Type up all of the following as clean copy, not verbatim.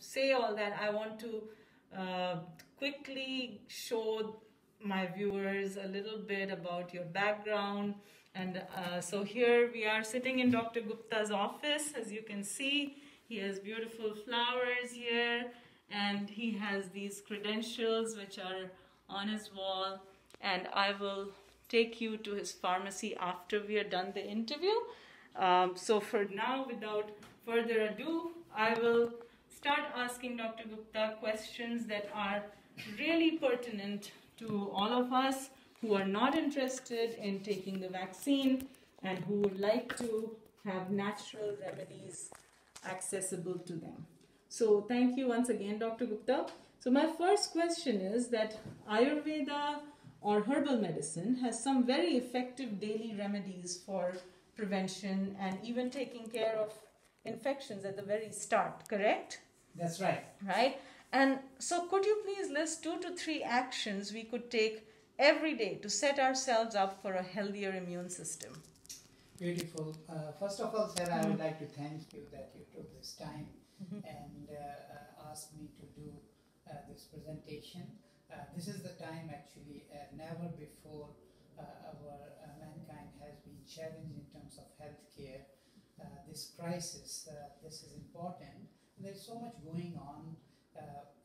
say all that, I want to quickly show my viewers a little bit about your background. And so here we are sitting in Dr. Gupta's office. As you can see, he has beautiful flowers here, and he has these credentials which are on his wall. And I will take you to his pharmacy after we are done the interview. So for now, without further ado, I will start asking Dr. Gupta questions that are really pertinent to all of us who are not interested in taking the vaccine and who would like to have natural remedies accessible to them. So thank you once again, Dr. Gupta. So my first question is that Ayurveda or herbal medicine has some very effective daily remedies for prevention and even taking care of infections at the very start, correct? That's right. Right? And so could you please list 2 to 3 actions we could take every day to set ourselves up for a healthier immune system? Beautiful. First of all, Sarah, I would like to thank you that you took this time and asked me to do this presentation. This is the time actually, never before our mankind has been challenged in terms of healthcare. This crisis, this is important. There's so much going on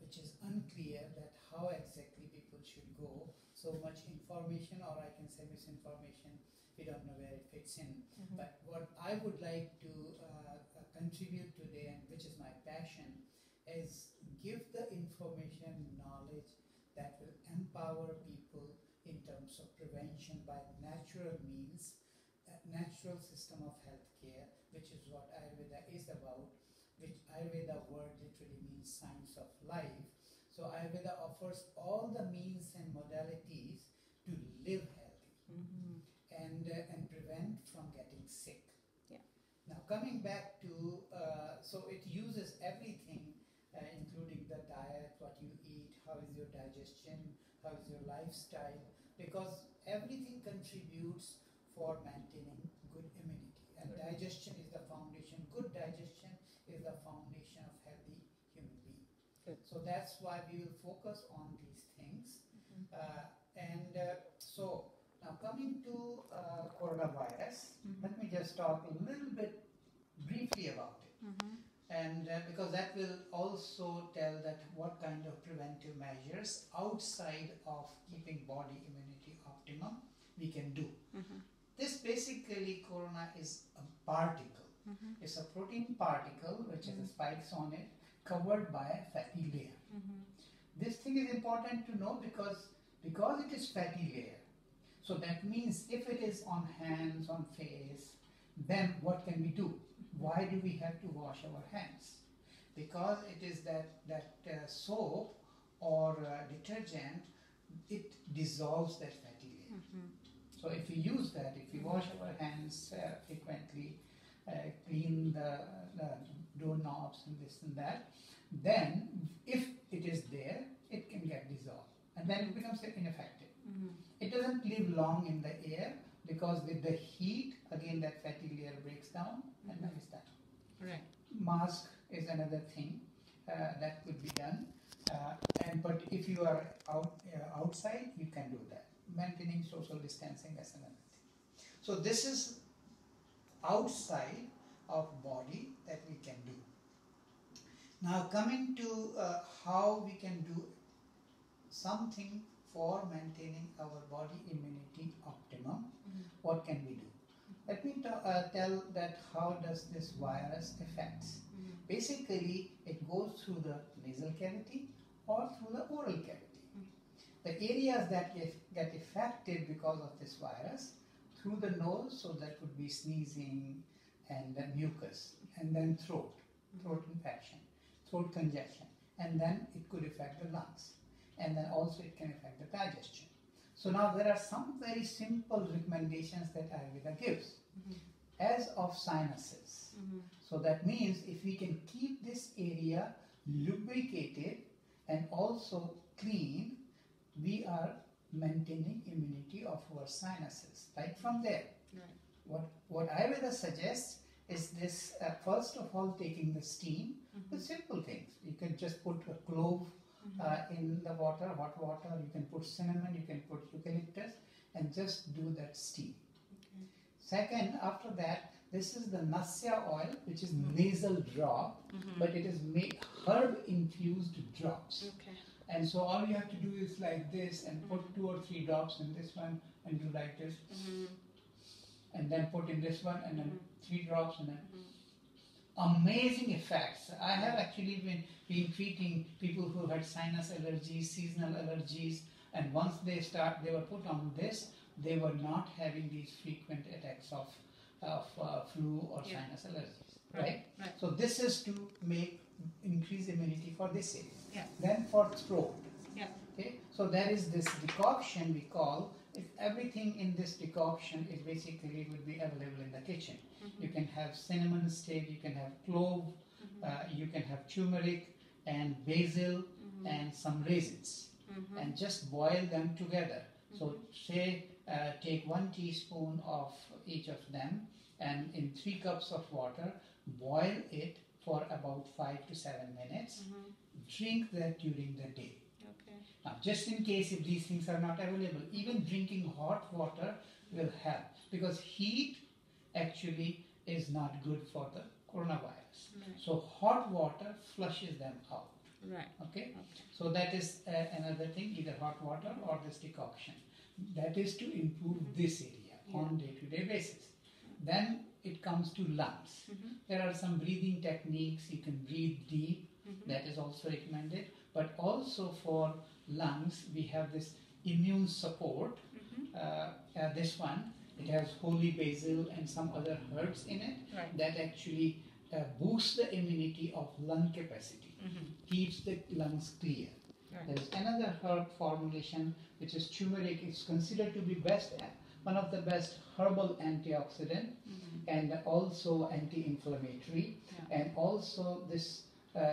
which is unclear that how exactly people should go. So much information, or I can say misinformation, we don't know where it fits in. But what I would like to contribute today, and which is my passion, is give the information, knowledge that will empower people in terms of prevention by natural means, natural system of healthcare, which is what Ayurveda is about, which Ayurveda word literally means science of life. So Ayurveda offers all the means and modalities to live healthy and prevent from getting sick. Yeah. Now coming back to, so it uses everything, including the diet, what you eat, how is your digestion, how is your lifestyle, because everything contributes for maintaining good immunity. And digestion is the foundation. Good digestion is the foundation of healthy human being. Good. So that's why we will focus on these things. So now coming to coronavirus, let me just talk a little bit briefly about it. And because that will also tell that what kind of preventive measures outside of keeping body immunity optimum we can do. This basically, corona is a particle. It's a protein particle which has spikes on it, covered by a fatty layer. This thing is important to know because it is fatty layer. So that means if it is on hands, on face, then what can we do? Why do we have to wash our hands? Because it is that soap or detergent, it dissolves that fatty layer. So if we use that, if we wash our hands frequently, clean the doorknobs and this and that, then if it is there, it can get dissolved. And then it becomes ineffective. It doesn't live long in the air because with the heat, again that fatty layer breaks down and then it's done. Right. Mask is another thing that could be done. But if you are outside, you can do that. Maintaining social distancing, that's another thing. So this is outside of body that we can do. Now coming to how we can do something for maintaining our body immunity optimum, what can we do? Let me tell that how does this virus affects. Basically, it goes through the nasal cavity or through the oral cavity. The areas that get affected because of this virus, through the nose, so that would be sneezing and then mucus, and then throat infection, throat congestion, and then it could affect the lungs, and then also it can affect the digestion. So now there are some very simple recommendations that Ayurveda gives as of sinuses. So that means if we can keep this area lubricated and also clean, we are maintaining immunity of our sinuses right from there. What Ayurveda suggests is this, first of all, taking the steam with simple things. You can just put a clove in the water, hot water. You can put cinnamon, you can put eucalyptus, and just do that steam. Okay. Second, after that, this is the nasya oil, which is nasal drop, but it is herb infused drops. Okay. And so all you have to do is like this, and put 2 or 3 drops in this one, and do like this, and then put in this one, and then 3 drops, and then amazing effects. I have actually been treating people who had sinus allergies, seasonal allergies, and once they were put on this, they were not having these frequent attacks of flu or sinus allergies. Right? So this is to increase immunity for this area. Yeah. Then for throat. Yeah. Okay. So there is this decoction we call. If everything in this decoction is basically would be available in the kitchen. You can have cinnamon stick, you can have clove, you can have turmeric and basil and some raisins, and just boil them together. So say take 1 teaspoon of each of them, and in 3 cups of water, boil it for about 5 to 7 minutes. Drink that during the day. Okay. Now, just in case if these things are not available, even drinking hot water will help, because heat actually is not good for the coronavirus. Right. So hot water flushes them out. Right. Okay? So that is another thing, either hot water or this decoction. That is to improve this area on day-to-day basis. Then it comes to lungs. There are some breathing techniques. You can breathe deep. That is also recommended. But also for lungs, we have this immune support. This one, it has holy basil and some other herbs in it that actually boosts the immunity of lung capacity, keeps the lungs clear. There is another herb formulation which is turmeric. It's considered to be one of the best herbal antioxidant and also anti-inflammatory, and also this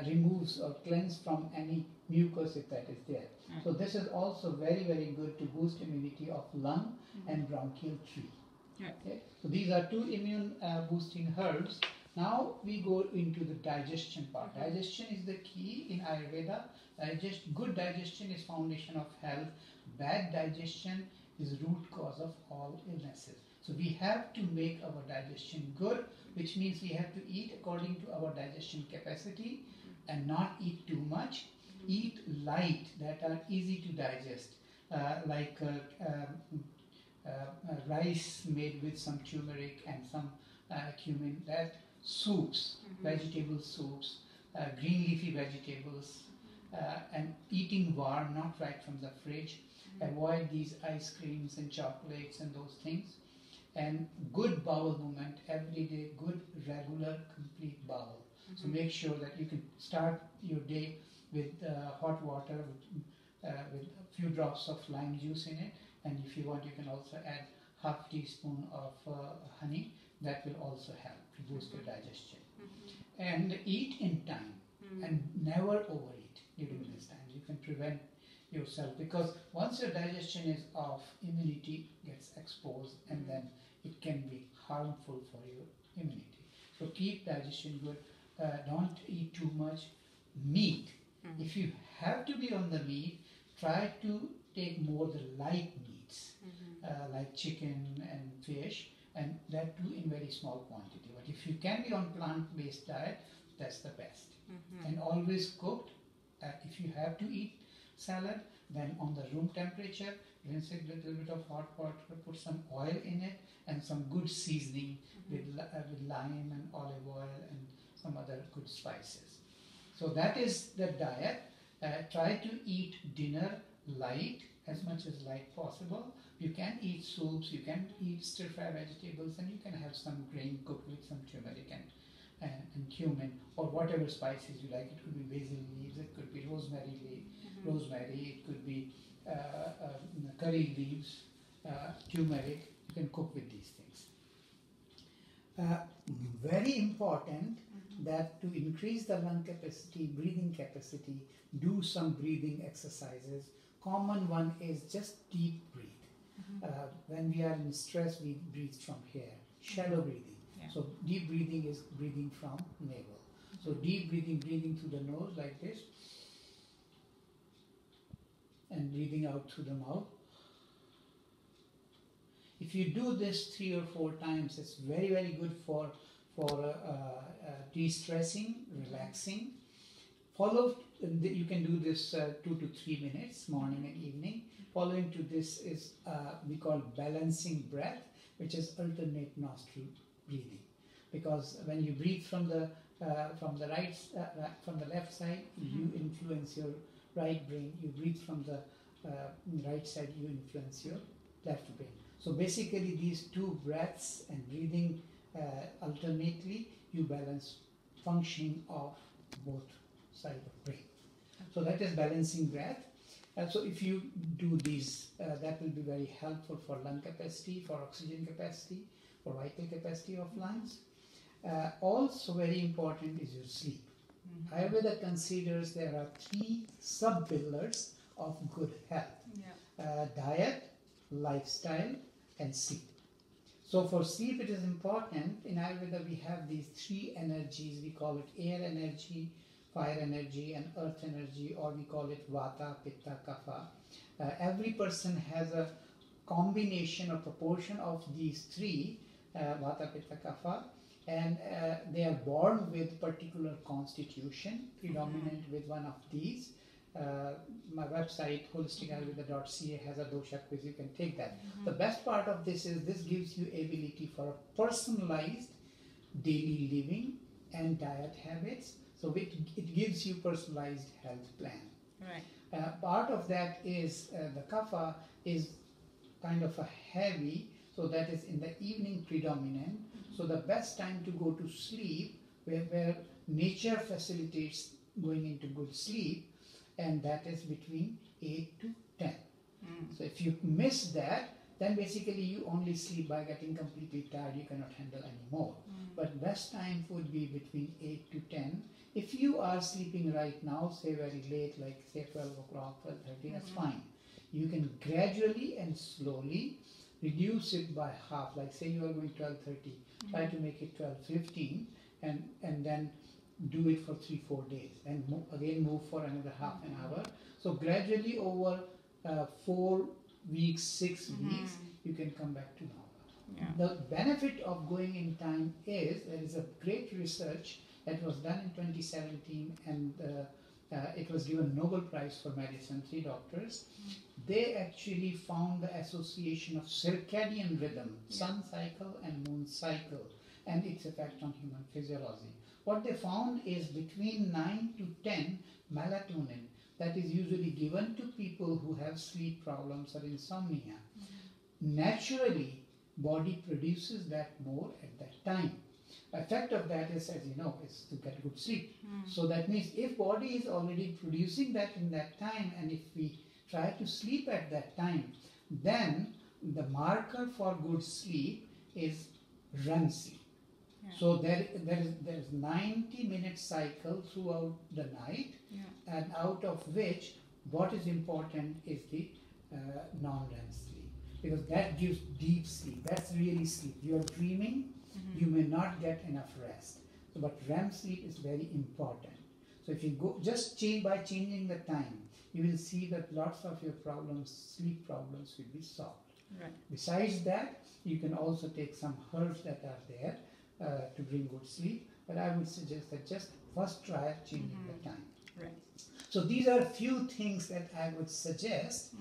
removes or cleanses from any mucus if that is there. So this is also very, very good to boost immunity of lung and bronchial tree. Okay? So these are 2 immune boosting herbs. Now we go into the digestion part. Digestion is the key in Ayurveda. Good digestion is foundation of health. Bad digestion is root cause of all illnesses. So we have to make our digestion good, which means we have to eat according to our digestion capacity and not eat too much. Eat light that are easy to digest, like rice made with some turmeric and some cumin. That soups, vegetable soups, green leafy vegetables, and eating warm, not right from the fridge. Avoid these ice creams and chocolates and those things. And good bowel movement every day, good regular complete bowel. So make sure that you can start your day with hot water with a few drops of lime juice in it, and if you want you can also add half teaspoon of honey. That will also help to boost your digestion. And eat in time and never overeat during this time. You can prevent yourself, because once your digestion is off, immunity gets exposed, and then it can be harmful for your immunity. So keep digestion good. Don't eat too much meat. If you have to be on the meat, try to take more the light meats, like chicken and fish, and that too in very small quantity. But if you can be on plant-based diet, that's the best. And always cooked. If you have to eat salad, then on the room temperature, rinse it with a little bit of hot water, put some oil in it, and some good seasoning with lime and olive oil and some other good spices. So that is the diet. Try to eat dinner light, as much as light possible. You can eat soups, you can eat stir-fry vegetables, and you can have some grain cooked with some turmeric and cumin, or whatever spices you like. It could be basil leaves, it could be rosemary, it could be curry leaves, turmeric. You can cook with these things. Very important that to increase the lung capacity, breathing capacity, do some breathing exercises. Common one is just deep breathe. When we are in stress, we breathe from here, shallow breathing. So deep breathing is breathing from navel. So deep breathing, breathing through the nose like this, and breathing out through the mouth. If you do this 3 or 4 times, it's very, very good for de-stressing, relaxing. You can do this 2 to 3 minutes, morning and evening. Following to this is we call balancing breath, which is alternate nostril breathing. Because when you breathe from the left side, you influence your right brain. You breathe from the right side, you influence your left brain. So basically, these 2 breaths and breathing alternately, you balance functioning of both sides of brain. So that is balancing breath. So if you do these, that will be very helpful for lung capacity, for oxygen capacity, for vital capacity of lungs. Also very important is your sleep. Ayurveda considers there are 3 sub-pillars of good health. Diet, lifestyle, and sleep. So for sleep it is important. In Ayurveda we have these 3 energies. We call it air energy, fire energy, and earth energy, or we call it Vata, Pitta, Kapha. Every person has a combination or proportion of these 3, Vata, Pitta, Kapha, and they are born with particular constitution, predominant with one of these. My website holisticayurveda.ca has a dosha quiz. You can take that. The best part of this is this gives you ability for a personalized daily living and diet habits. So it gives you personalized health plan. Right. Part of that is the kapha is kind of a heavy, so that is in the evening predominant. So the best time to go to sleep, where nature facilitates going into good sleep, and that is between 8 to 10. So if you miss that, then basically you only sleep by getting completely tired, you cannot handle anymore. But best time would be between 8 to 10. If you are sleeping right now, say very late, like say 12 o'clock, 12:30, that's fine. You can gradually and slowly reduce it by half. Like say you are going 12:30, try to make it 12:15, and then do it for 3-4 days, and again move for another half an hour. So gradually over 4 weeks, 6 weeks, you can come back to normal. The benefit of going in time is there is a great research that was done in 2017, and it was given Nobel Prize for Medicine, 3 doctors. They actually found the association of circadian rhythm, sun cycle and moon cycle, and its effect on human physiology. What they found is between 9 to 10 melatonin, that is usually given to people who have sleep problems or insomnia. Naturally, body produces that more at that time. Effect of that is, as you know, is to get good sleep. So that means if body is already producing that in that time, and if we try to sleep at that time, then the marker for good sleep is REM sleep. So there is 90-minute cycle throughout the night, and out of which what is important is the non-REM sleep, because that gives deep sleep. That's really sleep. You are dreaming, you may not get enough rest. So, but REM sleep is very important. So if you go just by changing the time, you will see that lots of your problems, sleep problems, will be solved. Right. Besides that, you can also take some herbs that are there to bring good sleep, but I would suggest that just first try changing the time. Right. So these are a few things that I would suggest.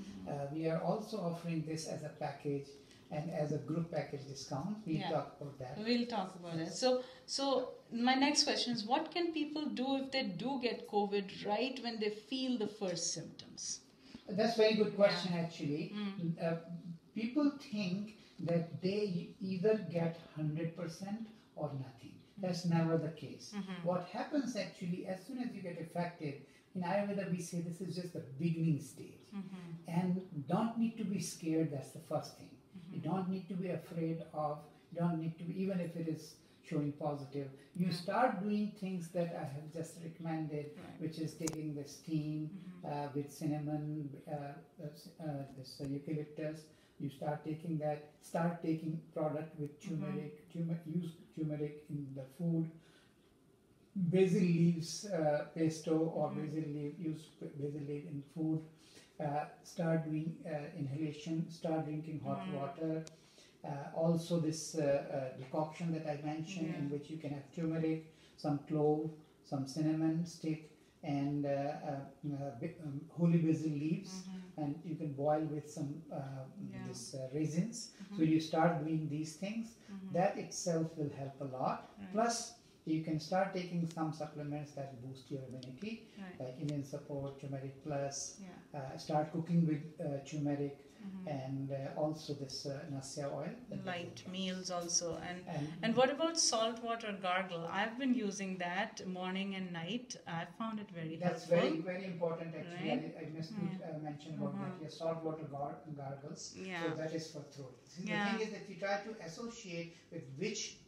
We are also offering this as a package and as a group package discount. We'll talk about that. We'll talk about it. So my next question is, what can people do if they do get COVID right when they feel the first symptoms? That's a very good question, actually. People think that they either get 100% or nothing. That's never the case. What happens actually, as soon as you get affected, in Ayurveda we say this is just the beginning stage. And don't need to be scared, that's the first thing. You don't need to be afraid of, you don't need to be, even if it is showing positive. You start doing things that I have just recommended, which is taking the steam with cinnamon, this eucalyptus. You start taking that, start taking product with turmeric, use turmeric in the food. basil leaves pesto or basil leaf, use basil leaf in food. Start doing inhalation, start drinking hot water. Also this decoction that I mentioned, in which you can have turmeric, some clove, some cinnamon stick, and holy basil leaves, and you can boil with some this raisins. So you start doing these things. That itself will help a lot. Plus you can start taking some supplements that boost your immunity, like immune support, turmeric plus. Start cooking with turmeric, and also this nasya oil. Light meals also. And what about salt water gargle? I've been using that morning and night. I found it very That's helpful. very, very important actually. I missed to mention about that. Your salt water gargles. So that is for throat. The thing is that you try to associate with which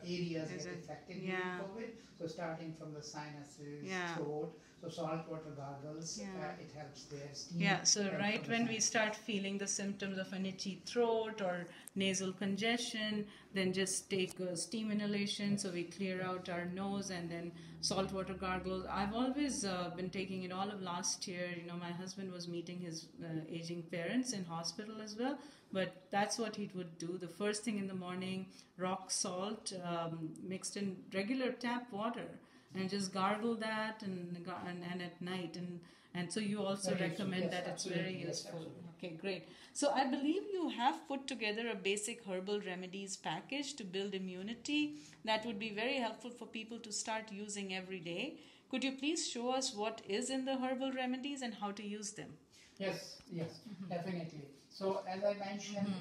areas get affected during COVID. So starting from the sinuses, throat. So salt water gargles, it helps there. Steam So right when we start feeling the symptoms of an itchy throat or nasal congestion, then just take steam inhalation, so we clear out our nose, and then salt water gargles. I've always been taking it all of last year. You know, my husband was meeting his aging parents in hospital as well, but that's what he would do. The first thing in the morning, rock salt mixed in regular tap water, and just gargle that, and at night, and so you also recommend that. It's very useful. Okay, great. So I believe you have put together a basic herbal remedies package to build immunity that would be very helpful for people to start using every day. Could you please show us what is in the herbal remedies and how to use them? Yes, definitely. So as I mentioned,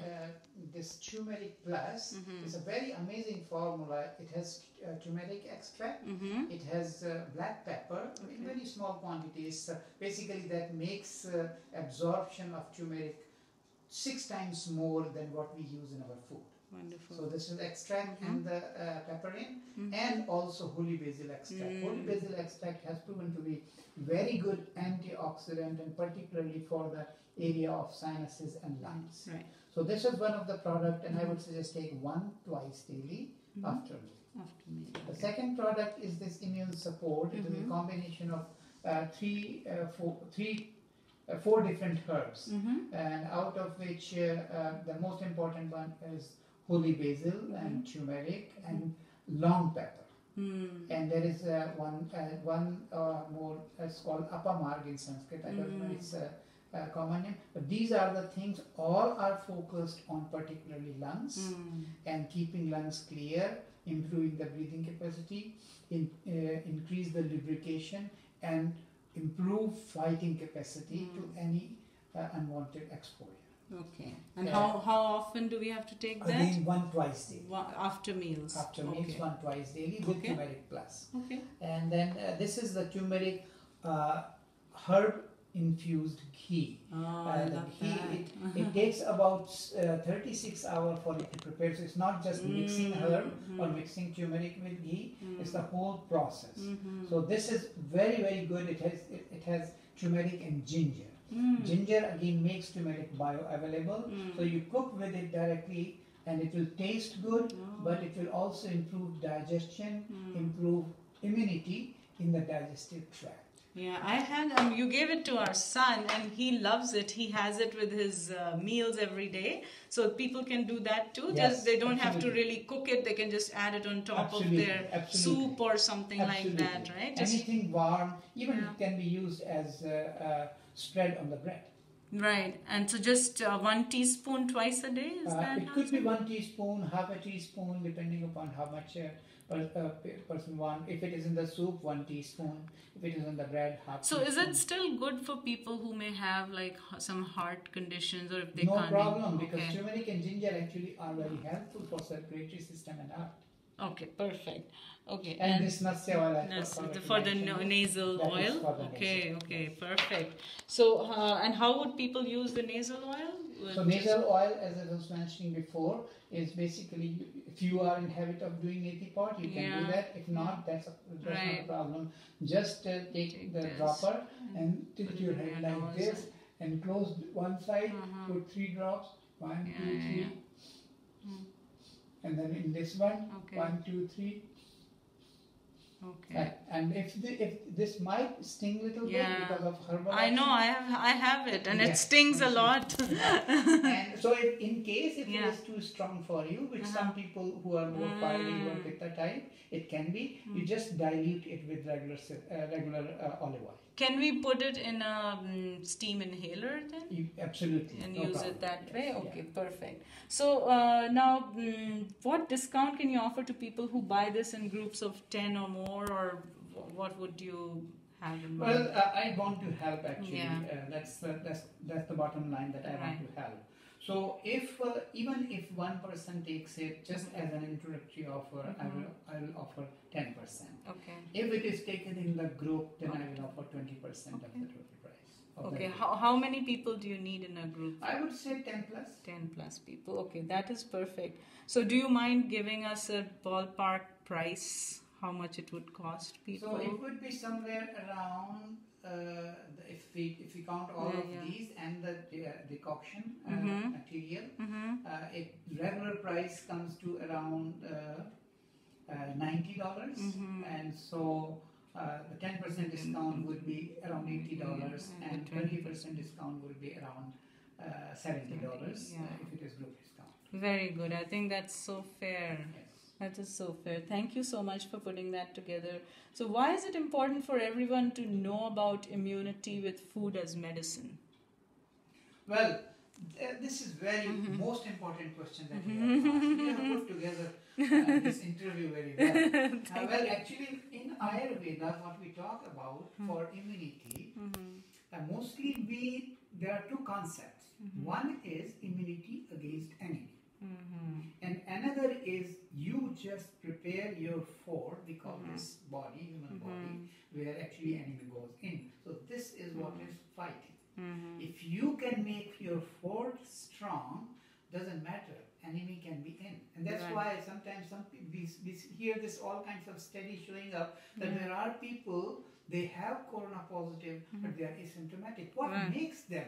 this turmeric plus is a very amazing formula. It has turmeric extract, it has black pepper in very small quantities. Basically that makes absorption of turmeric 6 times more than what we use in our food. Wonderful. So this is extract and the pepperine, and also holy basil extract. Holy basil extract has proven to be very good antioxidant, and particularly for the area of sinuses and lungs. So this is one of the product, and I would suggest take 1 twice daily after meal. The second product is this immune support. It is a combination of 4 different herbs, and out of which the most important one is holy basil and turmeric and long pepper. And there is one more, it's called apamarg in Sanskrit. I don't know its common name, but these are the things. All are focused on particularly lungs and keeping lungs clear, improving the breathing capacity, increase the lubrication, and improve fighting capacity to any unwanted exposure. Okay. And how often do we have to take that? Again, 1 twice daily. After meals. After meals, 1 twice daily with turmeric plus. Okay. And then this is the turmeric herb infused ghee. The ghee, it takes about 36 hours for it to prepare. So it's not just mixing herb or mixing turmeric with ghee. It's the whole process. So this is very, very good. It has turmeric and ginger. Ginger again makes turmeric bioavailable. So you cook with it directly, and it will taste good, but it will also improve digestion, improve immunity in the digestive tract. Yeah, I had, you gave it to our son, and he loves it. He has it with his meals every day. So people can do that too. Just they don't have to really cook it. They can just add it on top of their soup or something like that, right? Anything warm, even it can be used as spread on the bread. Right, and so just 1 teaspoon twice a day, is that? It could be 1 teaspoon, half a teaspoon, depending upon how much person want. If it is in the soup, 1 teaspoon. If it is in the bread, half So teaspoon. is it still good for people who may have like some heart conditions, or if they no can't? problem, because turmeric and ginger actually are very helpful for circulatory system and heart. Okay, perfect. Okay, and this nasya oil for the nasal oil. Okay, perfect. So, and how would people use the nasal oil? So nasal oil, as I was mentioning before, is basically, if you are in habit of doing neti pot, you can do that. If not, that's not a problem. Just take the dropper and tilt your head like this, and close one side, put 3 drops, 1, 2, 3. And then in this one, 1, 2, 3. Okay. And if this might sting a little bit Yeah. because of herbal I know. action. I have it, and it Yes. stings a lot. And so in case if Yeah. it is too strong for you, which some people who are more fiery or pitta type, it can be, you just dilute it with regular olive oil. Can we put it in a steam inhaler then? Absolutely. And no use problem. it that Yes, way? yeah. Okay, perfect. So now, what discount can you offer to people who buy this in groups of 10 or more, or what would you have in mind? Well, I want to help actually. Yeah. That's the bottom line, that I want Right. to help. So if even if one person takes it just as an introductory offer, I will offer 10%. Okay. If it is taken in the group, then I will offer 20% of the total price. Okay. How many people do you need in a group? I would say 10 plus. 10 plus people. Okay, that is perfect. So do you mind giving us a ballpark price? How much it would cost people? So it would be somewhere around, if we count all of these and the decoction material, a regular price comes to around $90, and so the 10% discount would be around $80, and 20% discount would be around $70 if it is group discount. Very good. I think that's so fair. Yes. That is so fair. Thank you so much for putting that together. So why is it important for everyone to know about immunity with food as medicine? Well, this is very most important question that you have asked. You have put together this interview very well. Well, actually, in Ayurveda, what we talk about for immunity, mostly there are two concepts. One is immunity against enemy. And another is you just prepare your fort, we call this body, human body, where actually enemy goes in. So this is what is fighting. If you can make your fort strong, doesn't matter, enemy can be in. And that's why sometimes we hear this all kinds of studies showing up that there are people, they have corona positive, but they are asymptomatic. What makes them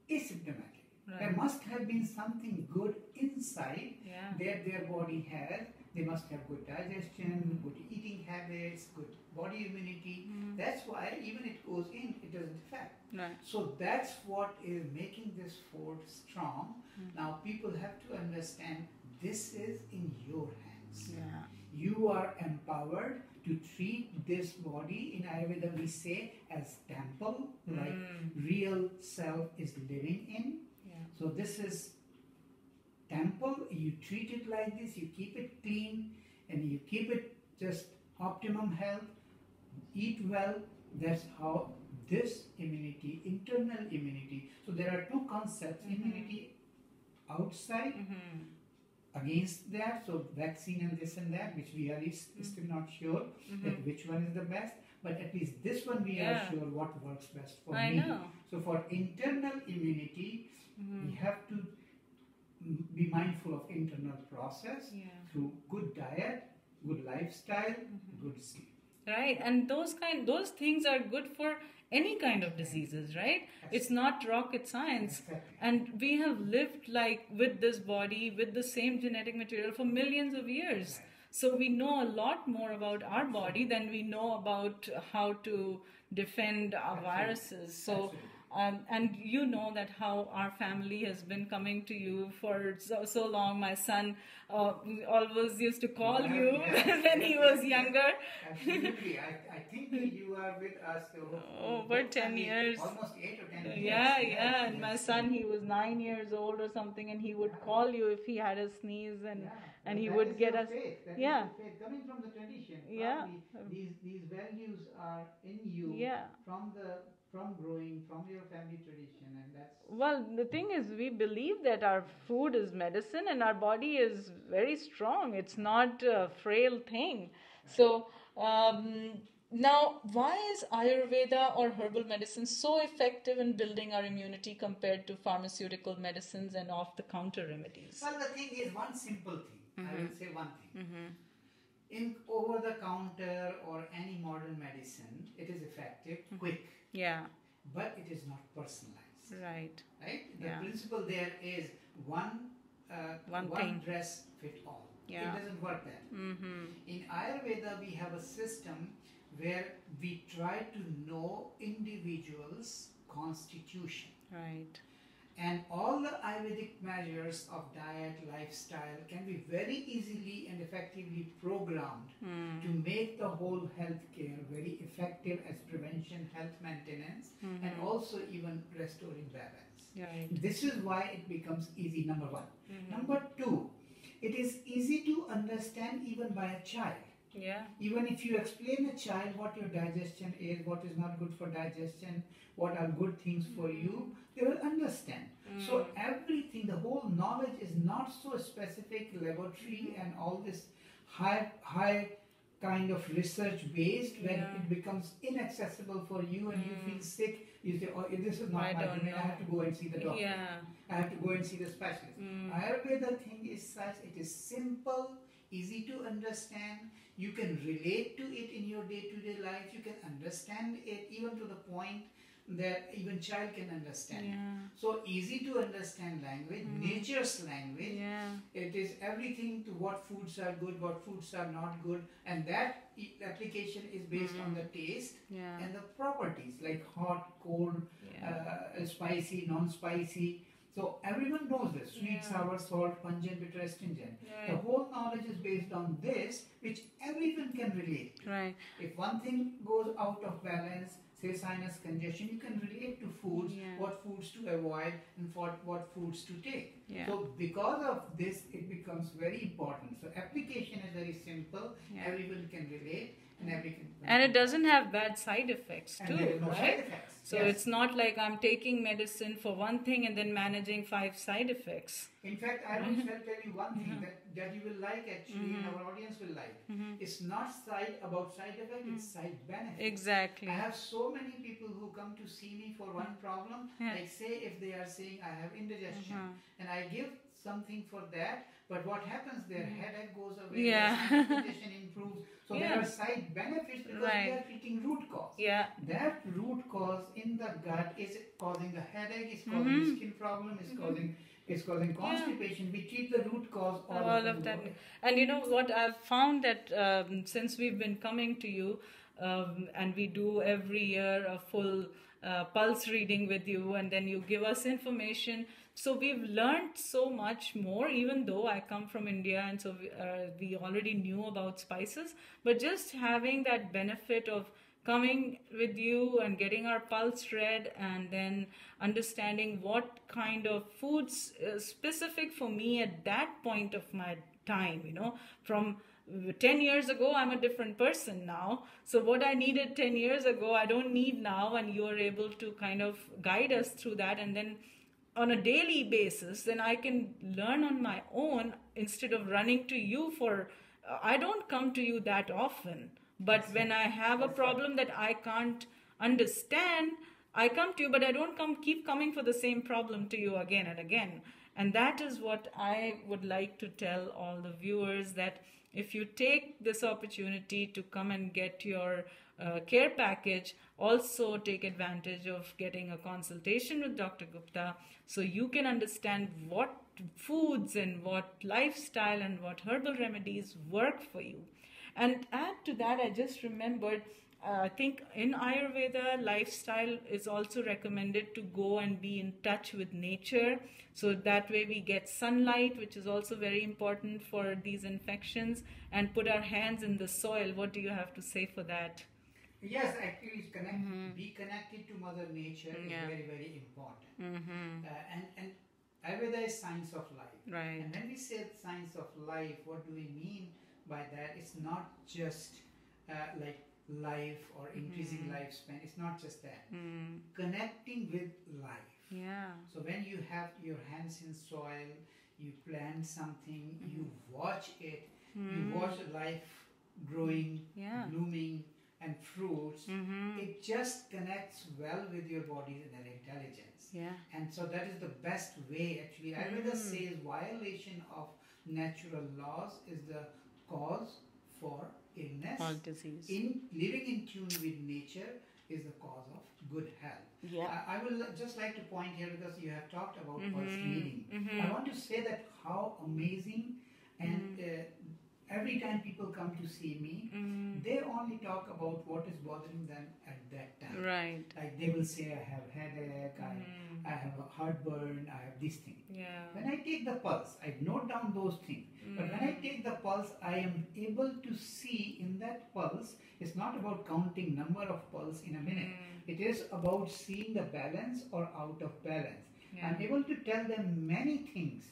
asymptomatic? There must have been something good inside that their body has. They must have good digestion, good eating habits, good body immunity. That's why even it goes in, it doesn't affect. So that's what is making this fort strong. Now people have to understand this is in your hands. You are empowered to treat this body. In Ayurveda we say as temple, like real self is living in. So this is temple, you treat it like this, you keep it clean and you keep it just optimum health, eat well. That's how this immunity, internal immunity. So there are two concepts, immunity outside, against that, so vaccine and this and that, which we are still not sure that which one is the best, but at least this one we are sure what works best for me. So for internal immunity, we have to be mindful of internal process through good diet, good lifestyle, good sleep. Right, and those things are good for any kind of diseases, right? It's not rocket science. And we have lived like with this body, with the same genetic material for millions of years. So we know a lot more about our body than we know about how to defend our viruses. So and you know that how our family has been coming to you for so long. My son always used to call you when he was younger. Absolutely. I think you are with us over 10 years. Almost 8 or 10 years. Yeah. And my son, he was 9 years old or something, and he would call you if he had a sneeze, and he would get us. Faith. That is your faith. Coming from the tradition. These values are in you from growing from your family tradition, and that's well, the thing is, we believe that our food is medicine and our body is very strong. It's not a frail thing. So now, why is Ayurveda or herbal medicine so effective in building our immunity compared to pharmaceutical medicines and off-the-counter remedies? Well, the thing is one simple thing. I will say one thing. In over-the-counter or any modern medicine, it is effective, quick. But it is not personalized. Right? The principle there is one dress fit all. Yeah. It doesn't work that. Mm-hmm. In Ayurveda, we have a system where we try to know individuals' constitution. Right. And all the Ayurvedic measures of diet, lifestyle can be very easily and effectively programmed to make the whole healthcare very effective as prevention, health maintenance, and also even restoring balance. Right. This is why it becomes easy, number one. Number two, it is easy to understand even by a child. Yeah. Even if you explain a child what your digestion is, what is not good for digestion, what are good things for you, they will understand. So everything, the whole knowledge is not so specific, laboratory and all this high kind of research based. When it becomes inaccessible for you and you feel sick, you say, oh, this is not my domain, I have to go and see the doctor. Yeah. I have to go and see the specialist. Ayurveda thing is such, it is simple, easy to understand. You can relate to it in your day-to-day life. You can understand it even to the point that even child can understand. Yeah. So easy to understand language, nature's language. Yeah. It is everything to what foods are good, what foods are not good, and that application is based on the taste and the properties like hot, cold, spicy, non-spicy. So everyone knows this: sweet, sour, salt, pungent, bitter, astringent. The whole knowledge is based on this, which everyone can relate to. Right. If one thing goes out of balance, say sinus congestion, you can relate to foods, what foods to avoid and what foods to take. So because of this, it becomes very important. So application is very simple, everyone can relate, and it doesn't have bad side effects too, and there is no right? side effects. So it's not like I'm taking medicine for one thing and then managing 5 side effects. In fact, I will tell you one thing that you will like actually, and our audience will like. It's not about side effect, it's side benefit. Exactly. I have so many people who come to see me for one problem, like say if they are saying I have indigestion, and I give something for that, but what happens, their headache goes away, their condition improves. So there are side benefits because we are treating root cause. That root cause in the gut is causing the headache, is causing skin problem, is causing constipation. We treat the root cause all of that. And you know what, I've found that since we've been coming to you, and we do every year a full pulse reading with you, and then you give us information. So we've learned so much more, even though I come from India, and so we already knew about spices. But just having that benefit of coming with you and getting our pulse read, and then understanding what kind of foods specific for me at that point of my time, you know, from 10 years ago, I'm a different person now. So what I needed 10 years ago, I don't need now, and you're able to kind of guide us through that. And then on a daily basis, then I can learn on my own instead of running to you for, I don't come to you that often. But when I have a problem that I can't understand, I come to you, but I don't keep coming for the same problem to you again and again. And that is what I would like to tell all the viewers, that if you take this opportunity to come and get your care package, also take advantage of getting a consultation with Dr. Gupta, so you can understand what foods and what lifestyle and what herbal remedies work for you. And add to that, I just remembered, I think in Ayurveda, lifestyle is also recommended to go and be in touch with nature. So that way we get sunlight, which is also very important for these infections, and put our hands in the soil. What do you have to say for that? Yes, actually, be connected to Mother Nature is very, very important. And Ayurveda is science of life. Right. And when we say science of life, what do we mean by that? It's not just like life or increasing lifespan. It's not just that. Connecting with life. Yeah. So when you have your hands in soil, you plant something, you watch it, you watch life growing, blooming, and fruits, it just connects well with your body's inner intelligence. And so that is the best way. Actually, Ayurveda says violation of natural laws is the cause for illness. All disease. Living in tune with nature is the cause of good health. I will just like to point here, because you have talked about pulse reading. I want to say that how amazing And every time people come to see me, they only talk about what is bothering them at that time. Right. Like they will say, I have headache, I have a heartburn, I have this thing. Yeah. When I take the pulse, I note down those things. But when I take the pulse, I am able to see in that pulse, it's not about counting number of pulse in a minute. It is about seeing the balance or out of balance. Yeah. I'm able to tell them many things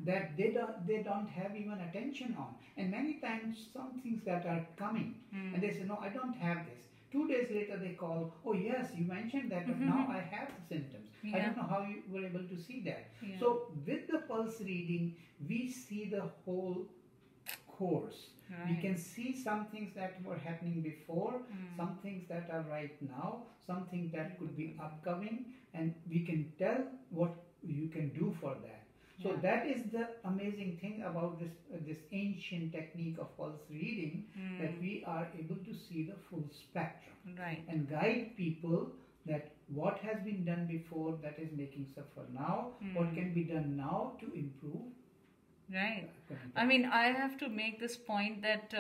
that they don't have even attention on. And many times some things that are coming and they say, no, I don't have this. 2 days later they call, oh yes, you mentioned that, but now I have the symptoms. I don't know how you were able to see that. So with the pulse reading, we see the whole course. We can see some things that were happening before, some things that are right now, something that could be upcoming, and we can tell what you can do for that. So that is the amazing thing about this ancient technique of pulse reading, that we are able to see the full spectrum and guide people that what has been done before that is making suffer now, what can be done now to improve. Right. I mean, I have to make this point that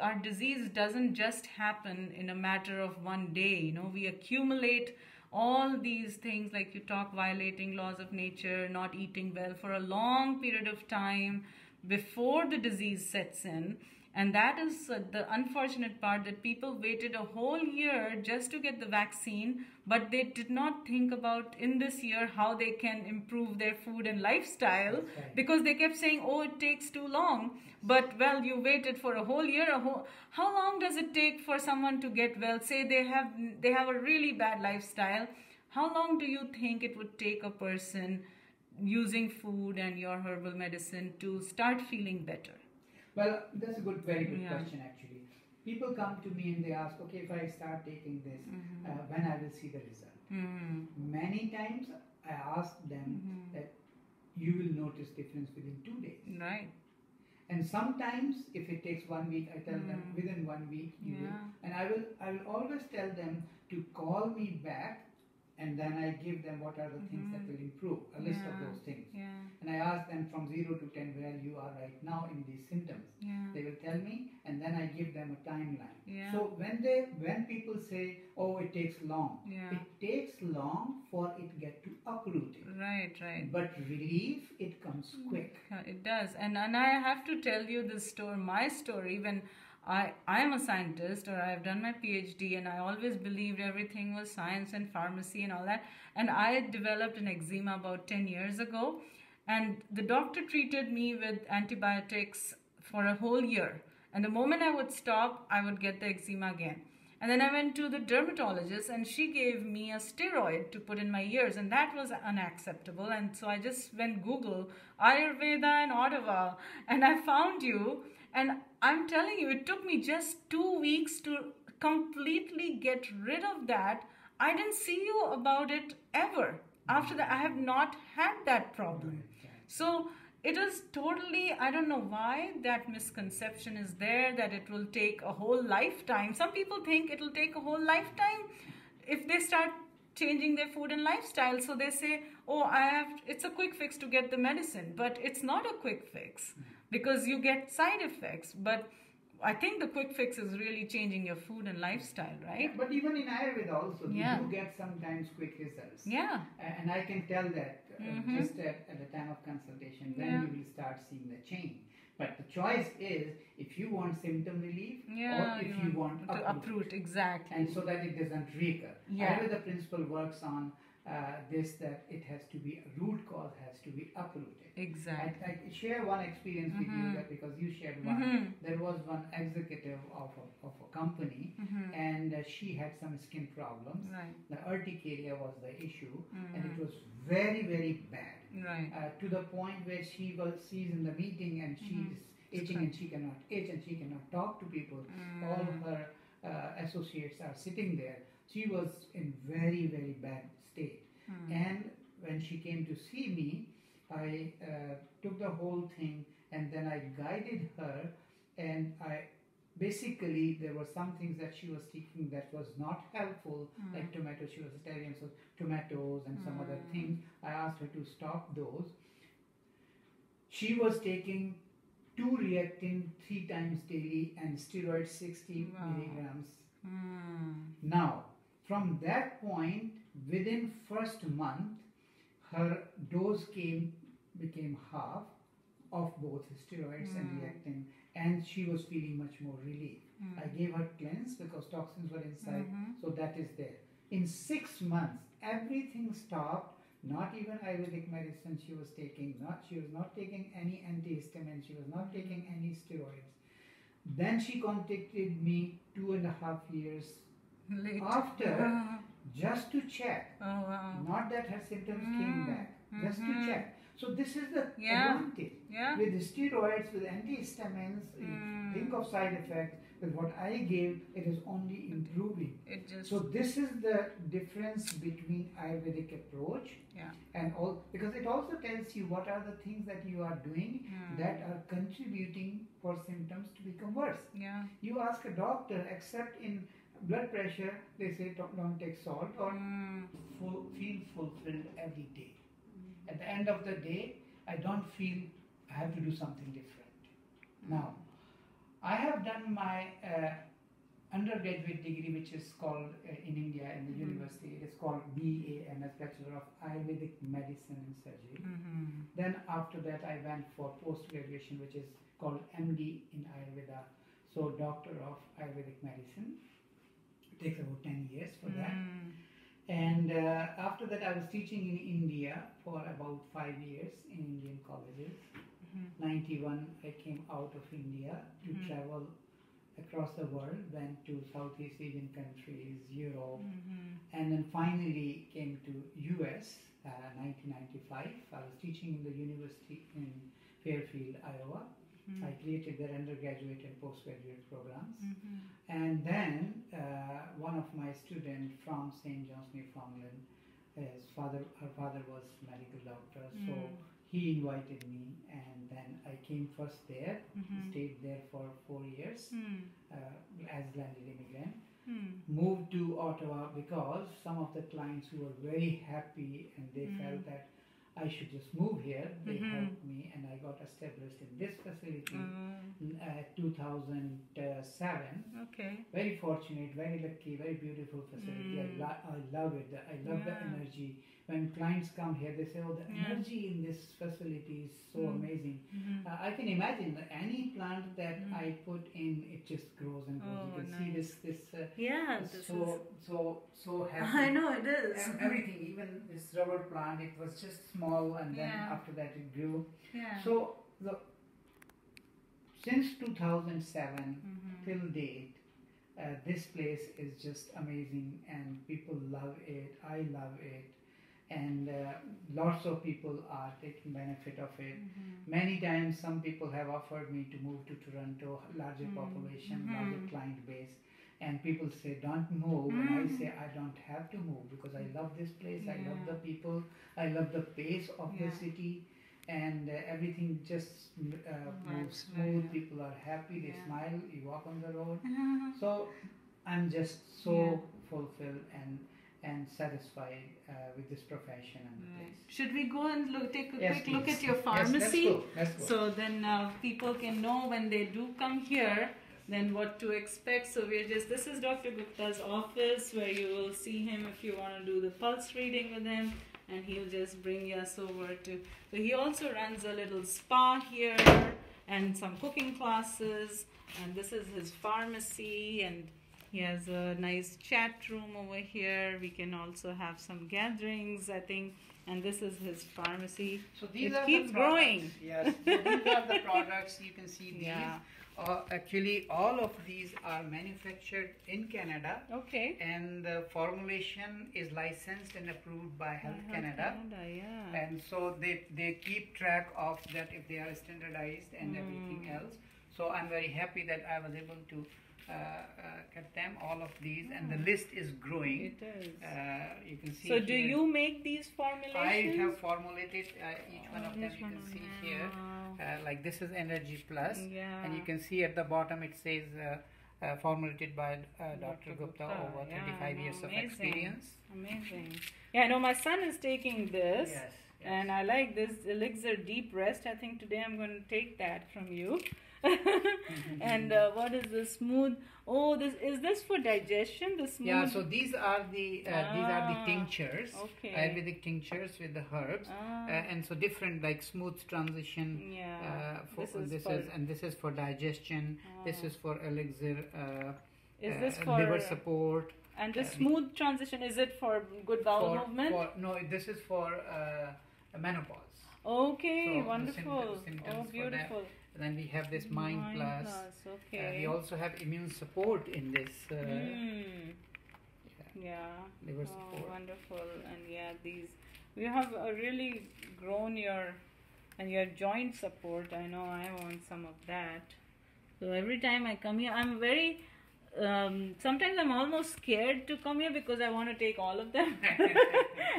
our disease doesn't just happen in a matter of one day. You know, we accumulate all these things, like you talk, violating laws of nature, not eating well for a long period of time before the disease sets in. And that is the unfortunate part, that people waited a whole year just to get the vaccine, but they did not think about in this year how they can improve their food and lifestyle, because they kept saying, oh, it takes too long. But, well, you waited for a whole year. How long does it take for someone to get well? Say they have a really bad lifestyle. How long do you think it would take a person using food and your herbal medicine to start feeling better? Well, that's a very good question actually. People come to me and they ask, okay, if I start taking this, when I will see the result? Many times I ask them that you will notice difference within 2 days. Right. And sometimes if it takes 1 week, I tell them within 1 week you will. And I will always tell them to call me back, and then I give them what are the things that will improve, a list of those things. And I ask them from 0 to 10 where you are right now in these symptoms. They will tell me, and then I give them a timeline. So when people say, oh, it takes long, it takes long for it get to uprooting. Right. But relief, it comes quick. It does. And I have to tell you this story, my story, when I am a scientist, or I have done my PhD, and I always believed everything was science and pharmacy and all that. And I developed an eczema about 10 years ago. And the doctor treated me with antibiotics for a whole year. And the moment I would stop, I would get the eczema again. And then I went to the dermatologist, and she gave me a steroid to put in my ears, and that was unacceptable. And so I just went Google Ayurveda in Ottawa, and I found you. And I'm telling you, it took me just 2 weeks to completely get rid of that. I didn't see you about it ever. After that, I have not had that problem. So it is totally, I don't know why that misconception is there, that it will take a whole lifetime. Some people think it will take a whole lifetime if they start changing their food and lifestyle. So they say, oh, it's a quick fix to get the medicine. But it's not a quick fix, because you get side effects. But I think the quick fix is really changing your food and lifestyle, right? But even in Ayurveda also, you do get sometimes quick results. And I can tell that just at the time of consultation when you will start seeing the change. But the choice is if you want symptom relief or if you want to uproot. Exactly. And so that it doesn't recur. Ayurveda principle works on this, that it has to be, a root cause has to be uprooted. Exactly. I share one experience with you, that because you shared one. There was one executive of a company, and she had some skin problems. The urticaria was the issue, and it was very, very bad. To the point where she's in the meeting and she's itching and she cannot itch and she cannot talk to people. All her associates are sitting there. She was in very, very bad state. And when she came to see me, I took the whole thing, and then I guided her, and basically there were some things that she was taking that was not helpful, like tomatoes. She was vegetarian, so tomatoes and some other things. I asked her to stop those. She was taking 2 reactin 3 times daily, and steroids 60 Wow. milligrams. Mm. Now, from that point, within first month, her dose became half of both steroids and reactin, and she was feeling much more relief. I gave her cleanse because toxins were inside, so that is there. In 6 months, everything stopped. Not even Ayurvedic medicine she was taking. She was not taking any antihistamine. She was not taking any steroids. Then she contacted me 2.5 years Later. after, just to check. Oh, wow. Not that her symptoms came back, just to check. So this is the Yeah. advantage. Yeah. With the steroids, with antihistamines, think of side effects. With what I gave, it is only improving. It just. So this is the difference between Ayurvedic approach and all, because it also tells you what are the things that you are doing that are contributing for symptoms to become worse. Yeah. You ask a doctor, except in blood pressure, they say don't take salt or feel fulfilled every day. At the end of the day, I don't feel I have to do something different. Now, I have done my undergraduate degree, which is called in India in the university, it is called BAMS, Bachelor of Ayurvedic Medicine and Surgery. Then after that I went for post-graduation, which is called MD in Ayurveda, so Doctor of Ayurvedic Medicine. It takes about 10 years for that. And after that I was teaching in India for about 5 years in Indian colleges. 91 I came out of India to travel across the world, went to Southeast Asian countries, Europe, and then finally came to US 1995. I was teaching in the university in Fairfield, Iowa. I created their undergraduate and postgraduate programs. And then one of my students from St. John's, Newfoundland, her father was medical doctor, so he invited me, and then I came first there, stayed there for 4 years as landed immigrant. Moved to Ottawa because some of the clients who were very happy and they felt that I should just move here. They helped me, and I got established in this facility in 2007. Okay. Very fortunate, very lucky, very beautiful facility. I love it. I love the energy. When clients come here, they say, "Oh, the energy in this facility is so amazing." I can imagine that any plant that I put in, it just grows and grows. You can see this so happy. I know it is. Everything, even this rubber plant, it was just small, and then after that it grew. So since 2007 till date, this place is just amazing, and people love it. I love it. And lots of people are taking benefit of it. Many times some people have offered me to move to Toronto, larger population, larger client base, and people say don't move, and I say I don't have to move because I love this place, I love the people, I love the pace of the city, and everything just moves smooth, people are happy, they smile, you walk on the road. So I'm just so fulfilled and satisfied with this profession and the place. Should we go and take a quick Please. look at your Yes, pharmacy? let's go. So then people can know when they do come here, then what to expect. So this is Dr. Gupta's office, where you will see him if you want to do the pulse reading with him, and he'll just bring us over to. So he also runs a little spa here and some cooking classes, and this is his pharmacy, and he has a nice chat room over here. We can also have some gatherings, I think. And this is his pharmacy. So these it are keeps the growing. Yes, so these are the products. You can see these. Actually, all of these are manufactured in Canada. Okay. And the formulation is licensed and approved by Health Canada. And so they keep track of that if they are standardized and everything else. So I'm very happy that I was able to get them, all of these, and the list is growing. It is. You can see. So do you make these formulations? I have formulated each one of them. You can see here, like this is Energy Plus, and you can see at the bottom it says formulated by Dr. Gupta, over 25 years of experience. Amazing. Yeah, I know my son is taking this. Yes. Yes. And I like this elixir deep rest. I think today I'm going to take that from you. And what is the smooth? Oh, this for digestion? The smooth. Yeah, so these are the tinctures, Okay. Ayurvedic tinctures with the herbs, and so different like smooth transition. Yeah. This is for digestion. This is for elixir. Is this for liver support? And the smooth transition, is it for good bowel movement? No, this is for menopause. Okay, So wonderful. symptoms Beautiful. For that. And then we have this Mind Plus. Okay. We also have immune support in this. Liver support. Wonderful. And yeah, you have really grown your joint support. I know I want some of that. So every time I come here, I'm very. Sometimes I'm almost scared to come here because I want to take all of them.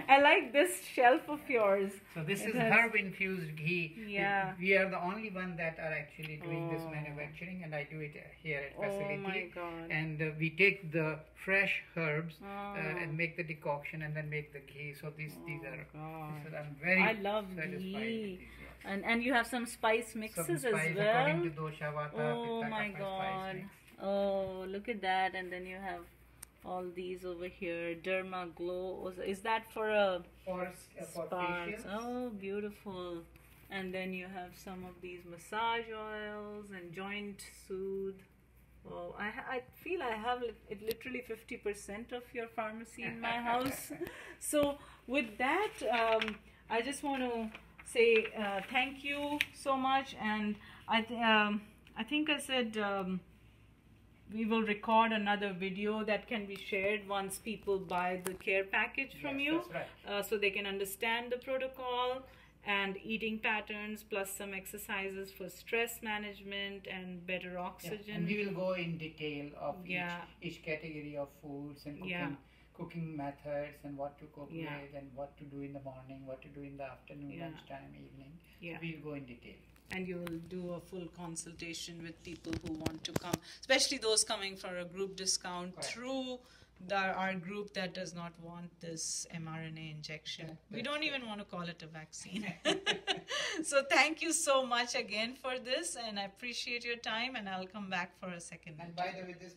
I like this shelf of yours. So this is herb infused ghee. Yeah. We are the only one that are actually doing this manufacturing, and I do it here at facility. Oh my God. And we take the fresh herbs and make the decoction and then make the ghee. So these are. I'm very I love satisfied ghee. with these, yes. And you have some spice mixes some spice as well. According to dosha, vata, Oh pitta, my kapha, God. spice mix. Oh, look at that. And then you have all these over here. Derma Glow. Is that for for sparks? facials? Oh, beautiful. And then you have some of these massage oils and joint soothe. Oh, I feel I have it literally 50% of your pharmacy in my house. So with that, I just want to say thank you so much. And I think I said we will record another video that can be shared once people buy the care package from you. That's right. So they can understand the protocol and eating patterns, plus some exercises for stress management and better oxygen. Yeah. And we will go in detail of each category of foods and cooking methods and what to cook with and what to do in the morning, what to do in the afternoon, lunchtime, evening. Yeah. So we'll go in detail. And you will do a full consultation with people who want to come, especially those coming for a group discount through our group that does not want this mRNA injection. We don't even want to call it a vaccine. So thank you so much again for this, and I appreciate your time, and I'll come back for a second. And by the way, this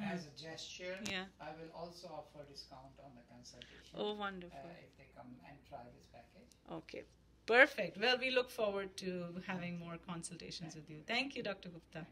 as a gesture, I will also offer discount on the consultation. Oh, wonderful. If they come and try this package. Okay. Perfect. Well, we look forward to having more consultations with you. Thank you, Dr. Gupta.